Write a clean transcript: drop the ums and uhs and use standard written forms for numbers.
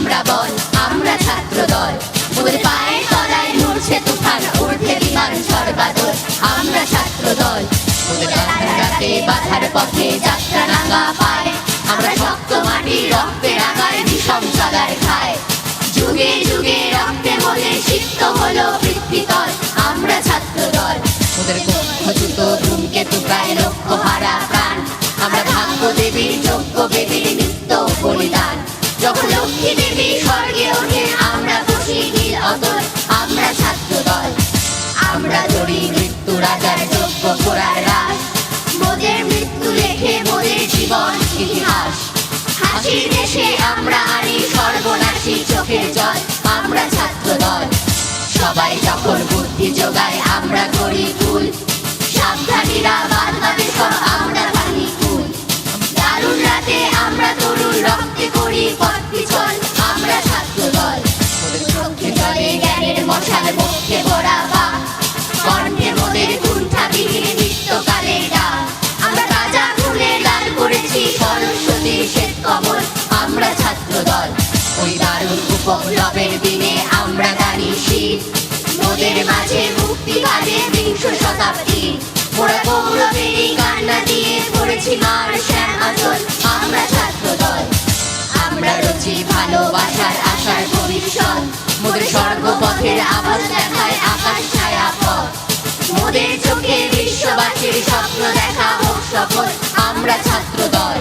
আমরা বল, আমরা ছাত্র দল। মোদের পায়ের তলায় নড়ছে তুফান, উঠে বিমান ঝড় বাদল। আমরা ছাত্র দল। মোদের রাতে বাধার পথে যাত্রা রাঙা পায়, আমরা শক্ত মাটি রক্তে রাঙায় বিষম চলার খায়। যুগে যুগে রক্তে মোদের সিক্ত হলো পৃথ্বীতল। আমরা ছাত্র দল। মোদের কক্ষচ্যুত ধূমকেতু প্রায় লক্ষ হারা প্রাণ, আমরা ভাগ্য দেবীর যোগ্য বেদীর নিত্য বলিদান। যখন লক্ষ্মী দেবী স্বর্গে ওঠে আমরা বসি নীল অতল। আমরা ছাত্র দল। আমরা ধরি মৃত্যু রাজার যোগ্য ঘোড়ার রাস, মোদের মৃত্যু লেখে মোদের জীবন ইতিহাস। হাসির দেশে আমরা আনি সর্বনাশী চোখের জল। আমরা ছাত্র দল। সবাই যখন বুদ্ধি জোগায় আমরা করি ভুল, সাবধানীরা বাংলাদেশ আমরা ভাঙি কুল। দারুণ রাতে আমরা তরুণ রক্তে করি পথ পিছল। আমরা ছাত্র দল। চোখে জলে জ্ঞানের মশাল, মুখে ভরা বাক, কণ্ঠে মোদের কুণ্ঠাবিহীন নিত্যকালের ডাক। আমরা তাজা খুনে লাল করেছি সরস্বতী শ্বেত কমল। আমরা ছাত্র দল। ওই দারুণ উপলবের দিনে আমরা গানি শীত, মোদের মাঝে মুক্তি কালে বিংশ শতাব্দী। মোরা গৌরবেরই কান্না দিয়ে পড়েছি মার শ্যাম আঁচল। আমরা ছাত্র দল। আমরা রচি ভালোবাসার আশার ভবিষ্যৎ, মোদের স্বর্গপথের আভাস দেখায় আকাশ ছায়া পথ। মোদের চোখে বিশ্ববাসীর স্বপ্ন দেখা হোক সফল। আমরা ছাত্র দল।